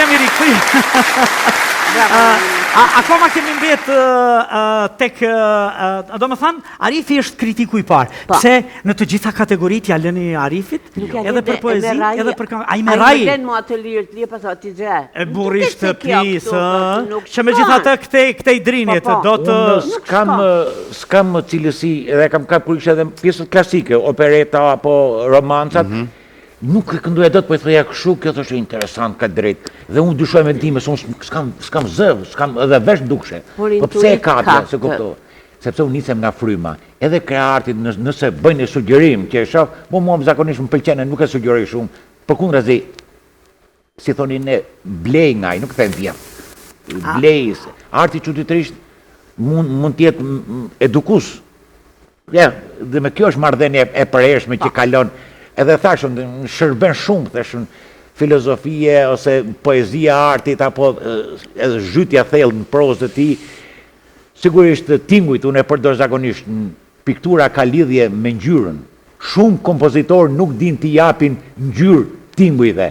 jemi rikthyer. Akoma kemi mbet tek, do më thënë, Arifi është kritiku i parë. Pse në të gjitha kategoritë ja lëni Arifit, edhe për poezi, edhe për këngë. Ai me rai. Ai vlen mua të lirë, li pas aty gjë. E burri shtëpisë, që megjithatë këtej drinit do të s'kam cilësi, edhe kam kapur edhe pjesët klasike, opereta apo romancat. Nuk e këndoja dot, po e thoja kështu, kjo është interesant, ka drejt. Dhe unë dyshoj me time, se unë s'kam zëv, s'kam edhe vesh dukshë. Po pse e kapja, se kuptova. Sepse unë nisem nga fryma. Edhe kreartit, nëse bëjnë sugjerim, që e shoh, mua zakonisht më pëlqen, nuk e sugjeroj shumë. Përkundrazi, si thoni ne, blej ngaj, nuk them vjen. Blej, arti çuditërisht mund të jetë edukus. Ja, dhe me kjo është marrëdhënie e përhershme që kalon. Edhe thashën, shërben shumë, thashën, filozofie, ose poezia artit, apo edhe zhytja thellë në prozë të tij. Sigurisht tingujt, unë e përdor zakonisht, piktura ka lidhje me ngjyrën. Shumë kompozitor nuk din t'i japin ngjyrë tingujve.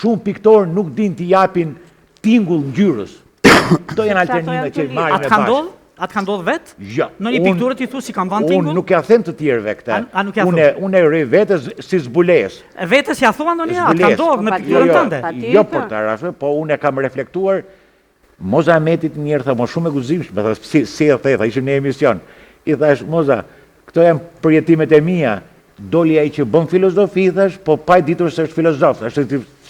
Shumë piktor nuk din t'i japin tingull ngjyrës. Këto janë alternime që marrin me bashkë. Atë ka ndodhë vetë? Ja. Në një pikturë ti thu si kam dhanë tingull? Unë nuk ja them të tjerëve këta. Unë e rri vetës si zbules. Vetës ja thua ndonjë, atë ka ndodhë në pikturën tënde? Jo për të rrasë, po unë e kam reflektuar Moza Ametit njerë, tha, mo shumë e guzimshme, si e theta, ishë një emision. I thash, Moza, këto janë përjetimet e mia, doli ai që bën filozofi, thash, po pa e ditur se është filozof,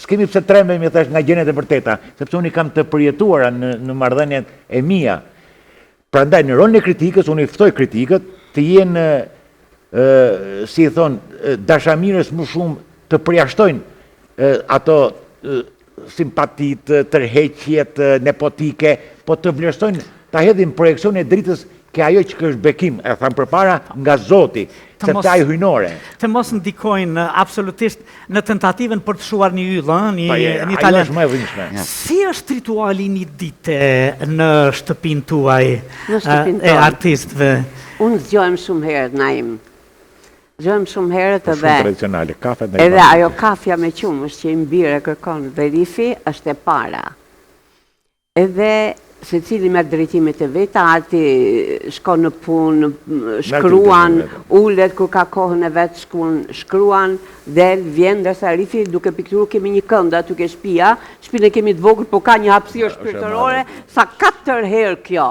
s'kemi pse trembemi, thash, nga gjenet e vërteta, sepse unë i kam të përjetuara në marrëdhëniet e mia. Prandaj në rolin e kritikës, unë i ftoj kritikët të jenë, si i thonë, dashamirës më shumë të përjashtojnë ato simpatit, tërheqjet, nepotike, po të vlerësojnë, ta hedhin projekcion e dritës ke ajo që është bekim, e thamë përpara, nga Zoti, sepse ai hyjnore. Të mos ndikojnë absolutisht në tentativën për të shuar një yll, një talent. Ajo është më e dhimbshme. Si është rituali një dite në shtëpinë tuaj e artistëve? Unë zgjohem shumë herët, Naim. Zgjohem shumë herët edhe... Shumë tradicionale, kafe dhe... Edhe ajo kafja me qumë është që i mbire kërkon dhe rifi është e para. Edhe se cili me drejtimet e veta, arti shkon në punë, shkruan, ullet kur ka kohën e vetë shkruan, del, vjen, ndërsa rifi duke pikturu kemi një këndë aty ke shtëpia, shtëpinë kemi të vogël, po ka një hapësirë shpirtërore, sa 4 herë kjo.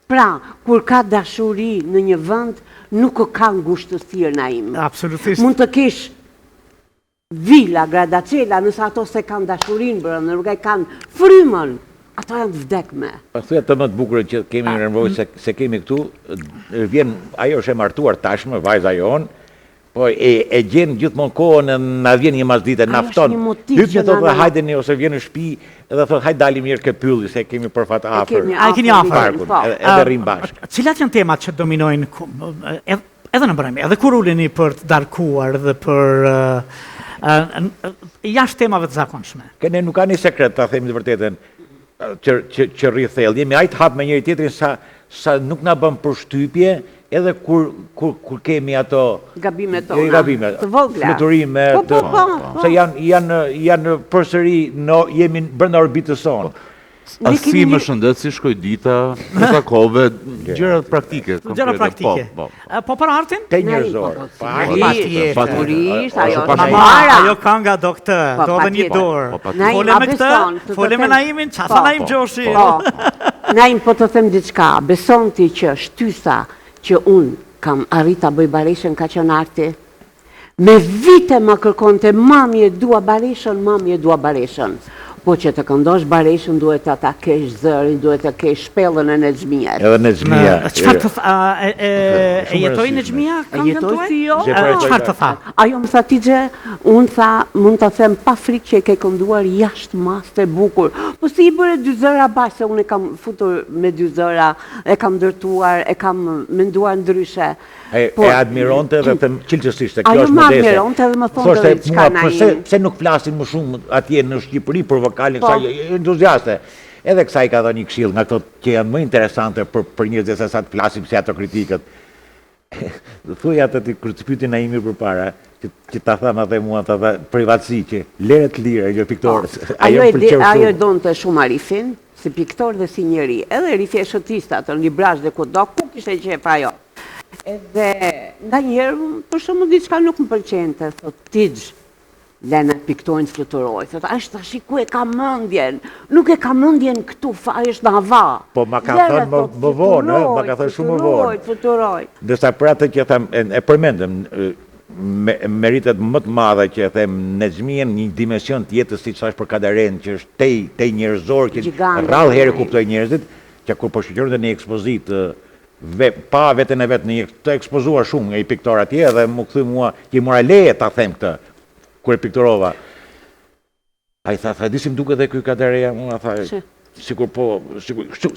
Pra, kur ka dashuri në një vend, nuk ka ngushtësirë, Naim. Absolutisht. Mund të kesh vila, gradacela, nëse ato se kanë dashurinë brenda, nuk e kanë frymën. Ato janë vdekme. Thuja të më të bukurë që kemi në Rëmbroj se kemi këtu, vjen, ajo është e martuar tashmë, vajza jonë, po e gjenë gjithmonë kohën, na vjen një masdite, nafton. Hyp një thotë dhe hajdeni, ose vjen në shtëpi, edhe thotë hajde dalim mirë ke pylli, se kemi përfat afër. A keni afër. Edhe rrim bashkë. Cilat janë temat që dominojnë, edhe në brëmi, edhe kur uleni për të darkuar dhe për... jashtë temave të zakonshme. Ne nuk ka një sekret, ta themi të vërtetën, që rri thellë. Jemi ajtë hapë me njëri tjetrin sa nuk na bën përshtypje, edhe kur kemi ato... Gabimet tona, të vogla. Fluturime, se janë përsëri, jemi brenda orbitës sonë. Si më shëndet, si shkoj dita, në takove, gjërat praktike. Gjërat praktike. Po për artin? Te njerëzor. Sigurisht, ajo ka nga doktor, do dhe një dorë. Fole me këtë, fole me Naimin, qasa Naim Gjoshi. Naim, po të them diçka, beson ti që shtysa që unë kam arrita bëj bareshën ka qenë arti? Me vite më kërkonte, mami e dua bareshën. Po që të këndosh bareshën duhet të ta kesh zërin, duhet të kesh shpellën e Nexhmia. Edhe Nexhmia. Qëfar të tha? E jetoj Nexhmia? Jetoj si jo? Qëfar të tha? Ajo më tha ti gje, unë tha, mund të them pa frikë që e ke kënduar jashtë mas të bukur. Po si i bëre 2 zëra bashkë, se unë e kam futur me 2 zëra, e kam dërtuar, e kam menduar ndryshe. E admironte dhe të qilqësisht, kjo Ajo është më modeste. admironte dhe më thonë të diçka Naim. Pse nuk flasin më shumë atje në Shqipëri për vokalin, sa entuziaste. Edhe kësaj ka dhënë një këshill nga këto që janë më interesante për njerëzit se sa të flasim si ato kritikët. thuaj atë kur të pyeti Naimi përpara, që ta thamë atë mua ta privatësi që lere të lira jo piktorës. Ajo e donte shumë Arifin, si piktor dhe si njeri. Edhe Arifi e shotista atë në librazh dhe kudo, ku kishte qef ajo. Edhe nga njerë, për shumë diçka nuk më pëlqente, thot Tixh, Lena piktojnë fluturoj. Thot, ashtë tashi ku e ka mëndjen? Nuk e ka mëndjen këtu, është në hava. Po ma ka thënë më vonë, ma ka thënë shumë më vonë. Fluturoj. Ndërsa për atë që them, e përmendëm, meritet më të madhe që them Nexhmien një dimension tjetër siç thash për Kadaren që është tej njerëzor që rrallë herë kuptoi njerëzit që kur po shoqëron në një ekspozitë pa veten e vet në një të ekspozuar shumë nga i piktor atje dhe më kthy mua që i mora leje ta them këtë kur e pikturova. Ai tha disim duket edhe ky Kadareja, mua tha sikur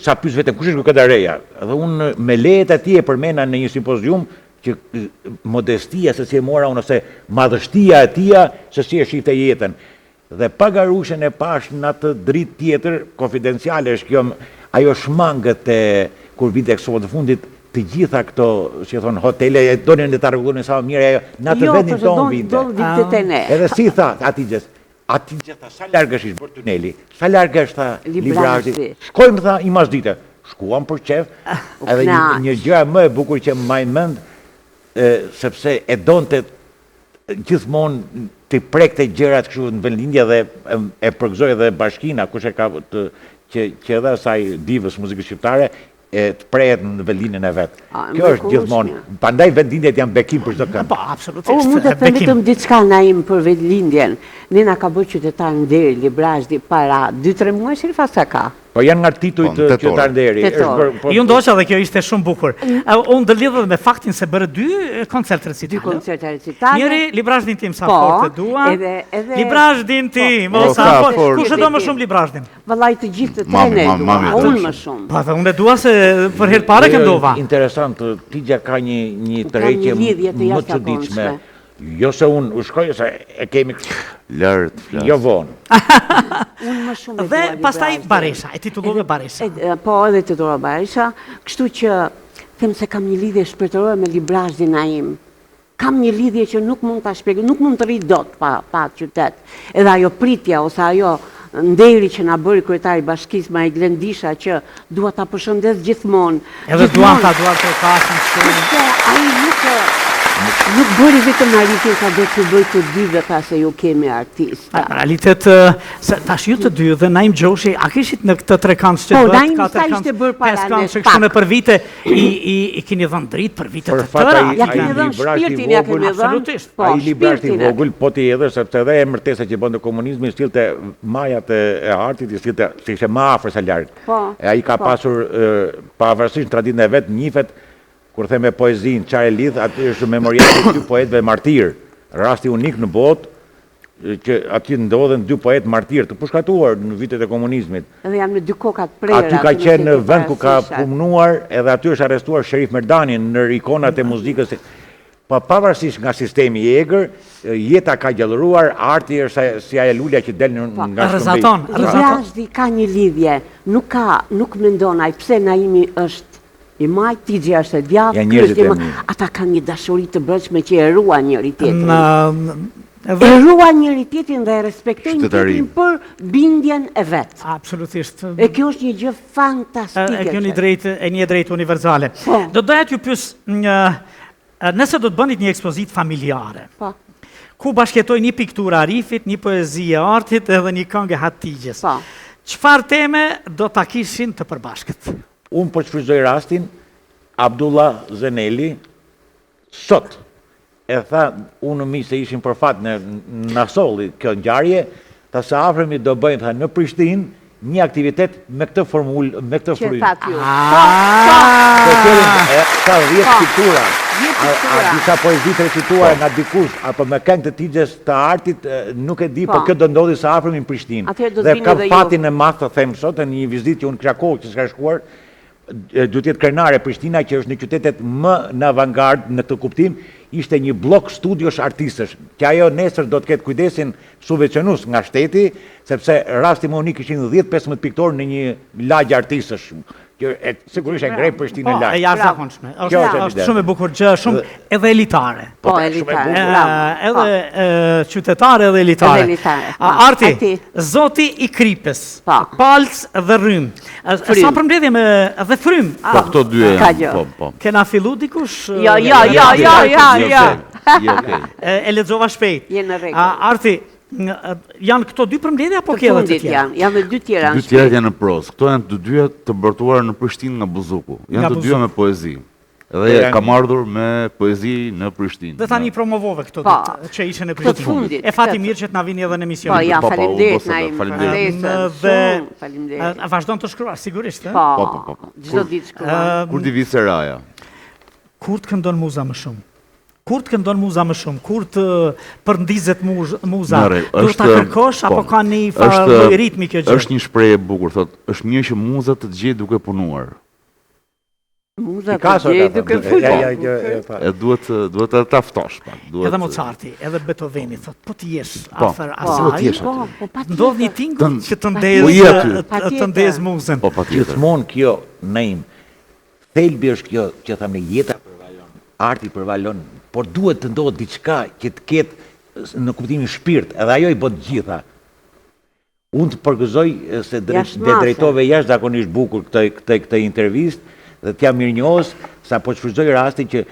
sa pyes veten kush është ky Kadareja. Dhe unë me lejet atje e përmenda në një simpozium që modestia se si e mora unë ose madhështia e tia se si e shifte jetën. Dhe pagarushën e pash në atë dritë tjetër, konfidenciale është kjo, ajo shmangët kur vite ekspozitë të fundit, të gjitha këto, që thonë, hotele, donin dhe të rregullonin sa më mirë, në atë vendin tonë vinte. Edhe si tha, Atigjes tha, sa largë është ishë bërë tuneli, sa largë është tha librazhi. Shkojmë tha i masdite, shkuam për qef, edhe një gjëra më e bukur që më mend, sepse e donte gjithmonë të prekte gjërat kështu në vendlindje dhe e përgëzoi edhe bashkina, kush e ka që edhe asaj divës muzikës shqiptare, të prehet në vendlinjen e vet. Kjo është gjithmonë. Prandaj vendlindjet janë bekim për çdo kënd. Po, absolutisht. Mund të them vetëm diçka Naim për vendlindjen. Nena ka bërë qytetar nderi librazhi para 2-3 muajsh sa ka. Po janë nga titujt qytetar nderi. Ju ndoqa dhe kjo ishte shumë bukur. Unë ndërlidhet me faktin se bërë 2 koncerte recitale. Njëri librazhin tim sa fort e dua. Librazhin tim, sa fort. Kush e do më shumë librazhin? Vallai të gjithë të tene dua, unë më shumë. Po unë e dua se për herë parë këndova. Interesant, Tixha ka një tërheqje më çuditshme. Jo se unë u shkoj, se e kemi lartë flasë. Jo vonë. Unë më shumë dhe pastaj Baresha, e titullove Baresha. Po, edhe titullove Baresha, kështu që them se kam një lidhje shpirtërore me librazhin Naim. Kam një lidhje që nuk mund ta shpjegoj, nuk mund të rri dot pa qytet. Edhe ajo pritja ose ajo nderi që na bëri kryetari i bashkisë me Glendisha që dua ta përshëndes gjithmonë. Edhe duan ta kasën shumë. Ai nuk bëri vetëm Arifin ka do të bëj të dyve pa se ju kemi artista. Në realitet, tash ju të dy dhe Naim Gjoshi, a kishit në këtë 3 këngë që bëhet, 4 këngë, 5 këngë që kështu në për vite, i keni dhënë dritë për vite të tëra. Ja keni dhënë shpirtin, ja keni dhënë. Ai librazhi i vogël, po ti edhe, sepse edhe emërtesa që bën në komunizmin, stilte majat e artit, stilte se ishte më afër se larg. Ai ka pasur pavarësisht traditën e vet, njihet kur theme poezinë, çfarë lidh, aty është memoriali i dy poetëve martir. Rasti unik në botë, që aty ndodhen 2 poetë martir të përshkatuar në vitet e komunizmit. Edhe janë në 2 kokat prera. Aty ka qenë në vend ku ka punuar, edhe aty është arrestuar Sherif Merdani në ikonat e muzikës. Po pavarësisht nga sistemi i egër, jeta ka gjallëruar, arti është si ajo lulja që del nga shkëmbej. Librazhi ka një lidhje, nuk mendon ai pse Naimi është i majtë, Tixha është e djathtë, ata kanë një dashuri të brendshme që e ruan njëri tjetrin. E ruan njëri tjetrin dhe e respektojnë tjetrin për bindjen e vet. Absolutisht. E kjo është një gjë fantastike. E kjo një drejtë universale. Do doja t'ju pyes, nëse do të bënit një ekspozitë familjare, ku bashkëtoj një pikturë Arifit, një poezi e artit edhe një këngë Hatixhes. Çfarë teme do ta kishin të përbashkët? Unë po shfrytëzoj rastin, Abdullah Zeneli, sot, e tha, unë mi se ishim për fat në Nasolli kjo ngjarje, ta se afremi do bëjmë, tha, në Prishtinë, një aktivitet me këtë formulë, me këtë frymë. Që thatë ju. Ka 10 piktura, a disa poezit recituar nga dikush, apo me këngë të Tixhes të artit, nuk e di, po kjo do ndodhi se afremi në Prishtinë. Dhe kam fatin e madh të them sot, në një vizitë që unë kisha kohë që s'ka shkuar, do të jetë krenare Prishtina, që është në qytetet më në avangard në këtë kuptim, ishte një blok studiosh artistësh, që ajo nesër do të ketë kujdesin subvencionues nga shteti, sepse rasti më unik ishin 10-15 piktorë në një lagje artistësh, Sigurisht e ngrej Prishtinë Po, e lart. jashtëzakonshme. Kjo është Është evident. shumë e bukur gjë, shumë edhe elitare. Po, shumë e elitare. bukur. Bravo. Edhe qytetare edhe elitare. Edhe elitare, po. Arti, Arti. Zoti i Kripës, Po. Palc dhe Rrym. Frym. Sa përmbledhje me dhe Frym. Po, këto dy e ka janë, gjë. po. Kena fillu dikush? Jo. Je okej. E lexova shpejt. Je në rregull. Arti, janë këto dy përmbledhja apo Të ke edhe të fundit tjera? janë dhe dy tjera. Dy tjerat janë në prozë. Këto janë të dyja të bërtuara në Prishtinë nga Buzuku. Nga Janë të dyja Buzuku. me poezi. Edhe Janë- kam ardhur me poezi në Prishtinë. Dhe tani promovove këto Po. ditë që ishin në Këtë Prishtinë. fundit, E fati këtë. mirë që të na vini edhe në emision. Po, ja, Po, faleminderit po, Naim. faleminderit. Dhe Faleminderit. vazhdon të shkruar sigurisht, ë? Po, çdo ditë shkruaj. Kur t'i vi Seraja? Kur të këndon muza më shumë? Kur të këndon muza më shumë? Kur të përndizet muza? Në rregull, Duhet ta kërkosh apo ka një është- farë ritmi kjo gjë? Është një shprehje e bukur, thotë, është mirë që muza të gjej duke punuar. Muza të Picasso gjej ka duke thënë. folur. E duhet të ta ftosh pak. Duhet. Edhe Mozarti, edhe Beethoveni thot, po të jesh Po, afër po, asaj. t'jesh. Po, Ndodh një tingull që të ndez Po, je aty. të ndez muzën. Po patjetër. Gjithmonë kjo, Naim, thelbi është kjo që thamë jeta përvalon, arti përvalon, por duhet të ndodhë diçka që të ketë në kuptimin shpirt, edhe ajo i bën të gjitha. Unë të përgëzoj se Jashtëmase. drejtove jashtëzakonisht bukur këtë intervistë dhe t'jam mirënjohës sa po shfrytëzoj rastin që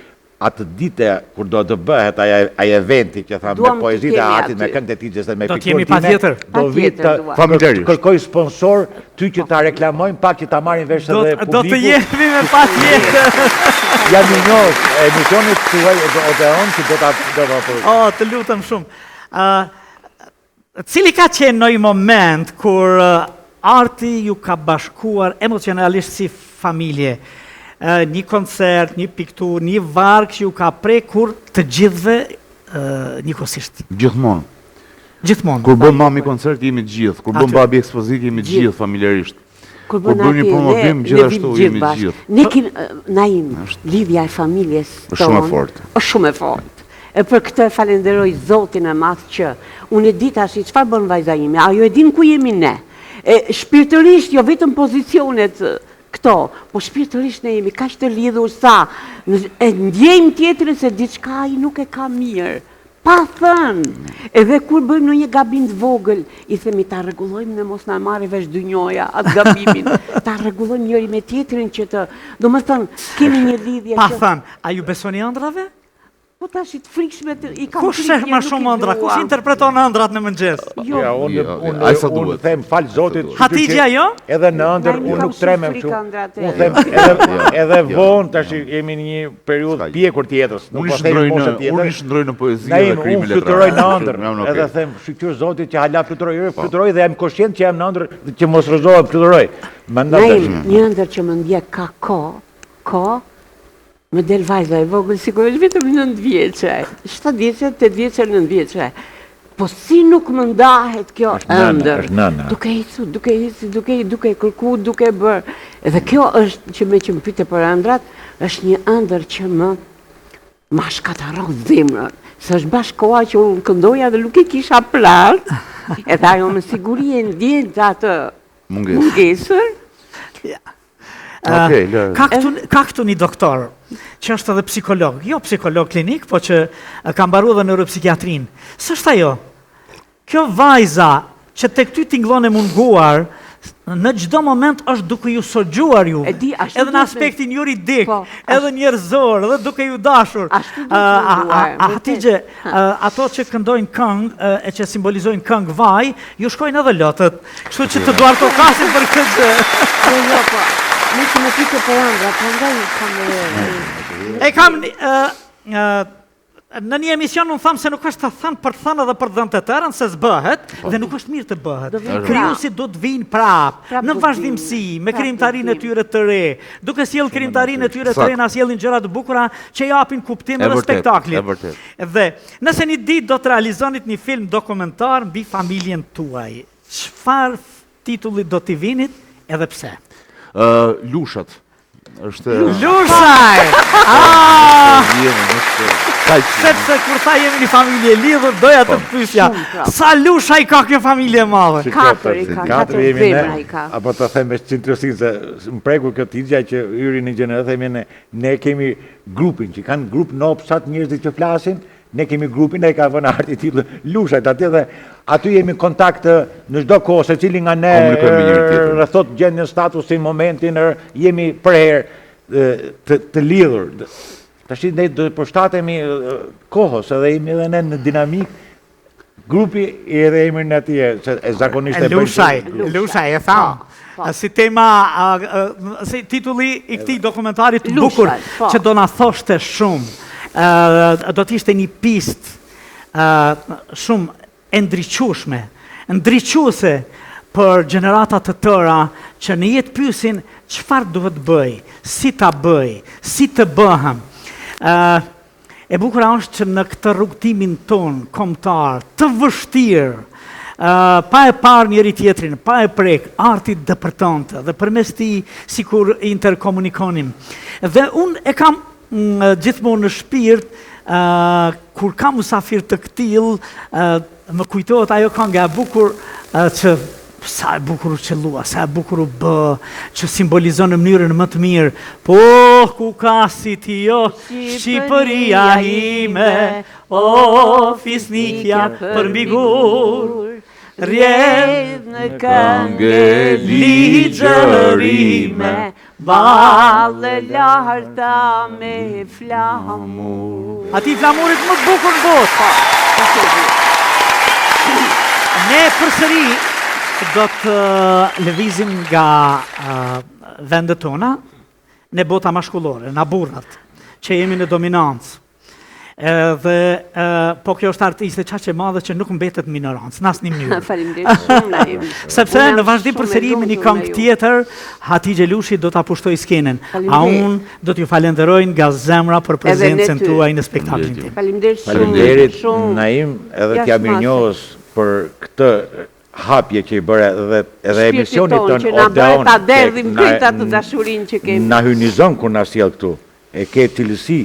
atë ditë kur do të bëhet ai eventi që thamë Duam me të poezitë e kemi artit me aty. këngët e tij dhe me Do pikturën t'jemi time, patjetër. do vi Patjetër, të duam. Faleminderit. kërkoj sponsor ty që ta reklamojmë pak që ta marrin vesh Do edhe të publiku. jemi me patjetër. Jam mirënjohës emisionit tuaj Odeon që do ta Oh, të lutem shumë. Cili ka qenë në një moment kur arti ju ka bashkuar emocionalisht si familje? Një koncert, një piktur, një varg që ju ka prekur të gjithve njëkohësisht. Gjithmonë. Gjithmonë. Kur bën mami koncert jemi të gjithë, kur bën Aty. babi ekspozitë jemi të Gjithë. gjithë familjarisht. Kur Kur bëjmë një promovim, gjithashtu jemi të gjithë. Ne kemi Naim, lidhja e familjes Është shumë e tonë fortë. Është shumë e fortë. E për këtë e falenderoj Zotin e madh që unë e di tash çfarë bën vajza ime. Ajo e din ku jemi ne. Shpirtërisht jo vetëm pozicionet këto, po shpirtërisht ne jemi kaq të lidhur sa e ndjejmë tjetrin se diçka ai nuk e ka mirë. Pa thënë. Edhe kur bëjmë në një gabim të vogël, i themi ta rregullojmë ne mos na marrë vesh dynjoja atë gabimin. Ta rregullojmë njëri me tjetrin që të, domethënë, kemi një lidhje Pa që thënë, a ju besoni ëndrave? po tash i të frikshme i kam Kush sheh më shumë ëndra? Kush interpreton ëndrat në mëngjes? Jo, Ja, ai sa unë duhet. them fal Zotit. Hatixha jo? Edhe në ëndër Naim, unë kam nuk tremem shumë kështu. frikë ëndrate. Unë them edhe vonë tash jemi në një periudhë pjekur të jetës. Unë i shndroj në poezi dhe Naim, krimi unë fluturoj në ëndër. Jam Edhe okay. them, shqyr Zotit që hala fluturoj dhe jam koshient që jam në ëndër që mos rrezohem fluturoj. Mendoj Naim, një ëndër që më ndjek ka ko, më del vajza e vogël sigurisht vetëm 9 vjeçe. 7 vjeçe, 8 vjeçe, 9 vjeçe. Po si nuk më ndahet kjo ëndër. është nëna. Duke ecur, duke kërku, duke bërë. Edhe kjo është që më pyete për ëndrat, është një ëndër që ma shkataron zemrën. Se është bashkë koha që unë këndoja dhe nuk e kisha plan. Edhe ajo me siguri e ndjen atë mungesër. Okej, lërë. Ka këtu një doktor, që është edhe psikolog, jo psikolog klinik, po që ka mbaru dhe neuropsikiatrin. Së është ajo? Kjo vajza që tek ty tingëllon e munguar, në çdo moment është duke ju sogjuar ju, E di, ashtu edhe në duhet aspektin juridik, Po, edhe njerëzor, edhe duke ju dashur. Ashtu duhet munguar, Hatixhe, ato që këndojnë këngë e që simbolizojnë këngë vaj, ju shkojnë edhe lotët. Kështu që të duar tokasin për këtë. Jo, po. Në që më pyte për ëndra, po ndaj kam Në një emision unë thamë se nuk është të thënë për të thënë edhe për të dhënë të tërën, se zbëhet, dhe nuk është mirë të bëhet. Do vinë Krijuesit do të vinë prapë, Prap në do vazhdimsi, vinë, me prap krijimtarinë e do tyre të re, duke sjellë krijimtarinë e tyre të re, na sjellin gjëra të bukura që japin kuptim E edhe vërtet, spektaklit. e vërtet. Dhe nëse një ditë do të realizonit një film dokumentar mbi familjen tuaj, çfarë titulli do t'i vinit edhe pse? Lushat. Është... Lushaj! Vjen, është... Sepse kur tha jemi një familje e lidhur, doja të pyesja, sa lusha i ka kjo familje e madhe? Katër zemra i ka. Apo të them me sinqerësi se më prekur kjo tigja që hyri në gjë, themi ne kemi grupin që kanë grup nopsat njerëzit që flasin, ne kemi grupin e ka vënë arti titull lushajt aty dhe aty jemi kontakt në çdo kohë se cili nga ne rrethot gjendjen statusin momentin jemi për herë të lidhur. Tash ne do të përshtatemi kohës edhe jemi edhe ne në dinamik grupi edhe emrin atje se zakonisht e bëjmë. Lushaj e tham. Si tema, si titulli i këtij dokumentarit të bukur që do na thoshte shumë. Do t'ishte një pistë shumë e ndriquese për gjeneratat të tëra që në jetë pyesin çfarë duhet bëj, si ta bëj, si të bëhem. E bukura është që në këtë rrugtimin ton kombëtar të vështirë, pa e parë njëri tjetrin, pa e prek, arti dëpërtonte dhe përmes tij sikur interkomunikonim. Dhe unë e kam gjithmonë në shpirt, kur kam musafir të këtill, më kujtohet ajo kënga e bukur që sa e bukur u qellua, sa e bukur u bë, që simbolizon në mënyrën më të mirë. Po, ku ka si ti jo, Shqipëria ime, o fisnikja për mbigur, rjedh në këngë ligjërime, balle larta me flamur. Ati flamurit më të bukur në botë. Ne përsëri do të lëvizim nga vendet tona në bota mashkullore, në burrat, që jemi në dominancë. Dhe po kjo është artiste qaq e madhe që nuk mbetet minorancë, në asnjë mënyrë. Faleminderit shumë Naim. Sepse në vazhdim përsërimi një këngë tjetër, Hatixhe Lushi do ta pushtoj skenën. A unë do t'ju falenderoj nga zemra për prezencën tuaj në spektaklin tim. Faleminderit Naim, edhe t'ja mirënjohës për këtë hapje që i bëre edhe emisionit tonë që na bëhet ta derdhim këta të dashurinë që kemi. Na hynizon kur na sjell këtu. E ke cilësi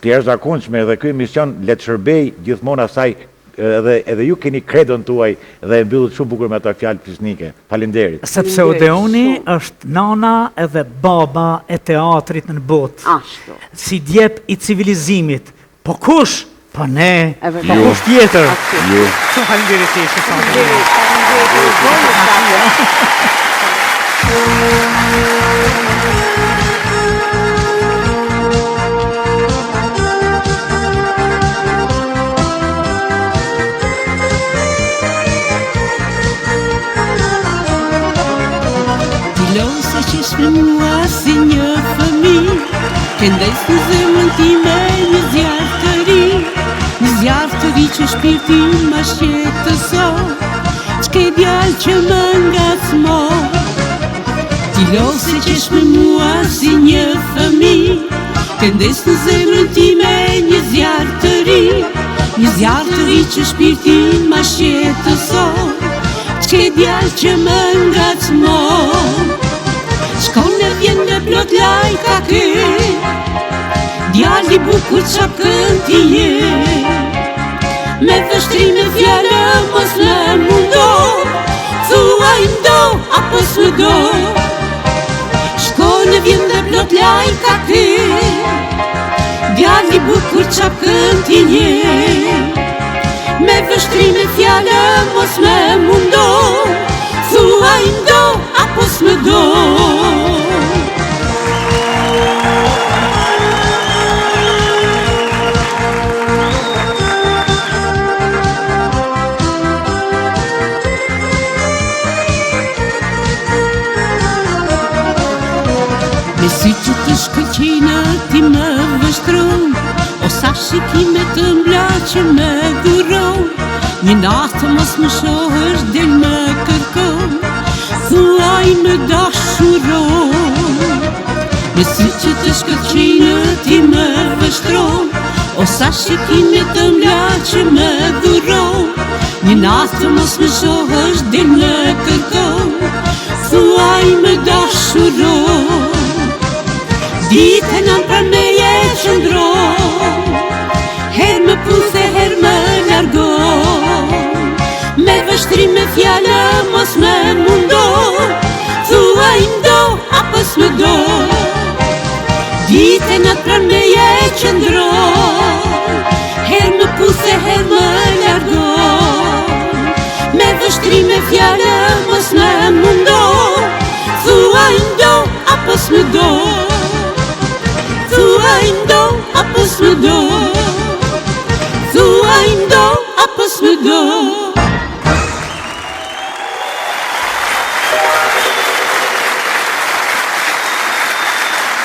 të jashtëzakonshme dhe ky emision le të shërbej gjithmonë asaj edhe ju keni kredon tuaj dhe e mbyllet shumë bukur me ato fjalë fisnike. Faleminderit. Sepse Odeoni është nana edhe baba e teatrit në botë. Ashtu. Si djep i civilizimit. Po kush? Po ne, po kush tjetër. Shumë faleminderit që ishte sot. Se që shpëmua si një fëmi, këndajs në zemën time një zjarë të ri, një zjarë të ri që shpirti ma shqetëso, ç'ke djalë që më ngacmo. Ti lose që shpëmua si një fëmi, këndajs në zemën time një zjarë të ri, një zjarë të ri që shpirti ma shqetëso, ç'ke djalë që më ngacmo. Shkon e vjen me plot lajka ke, djali bukur qa këndi je, me vështrime fjallë mos në mundo, thuaj ndo apo s'do. Shkon e vjen me plot lajka ke, djali bukur qa këndi je, me vështrime fjallë mos në mundo, thuaj ndo apo s'do. Me sy që të shkëllqina ti më vështron, o sa shikime të mbla që më dhuron, një natë mos më shohësh del më kërkon, thuaj më dashuron. Me sy që të shkëllqina ti më vështron, o sa shikime të mbla që më dhuron, një natë mos më shohësh del më kërkon, thuaj më dashuron. Ditën anë për me je qëndron, Her më puse, her më largon. Me vështrim me fjallë mos me mundo, thuaj ndo apo s'më do. Dite në të pranë meje qëndron, her më puse, her më largon. Me vështrim me fjallë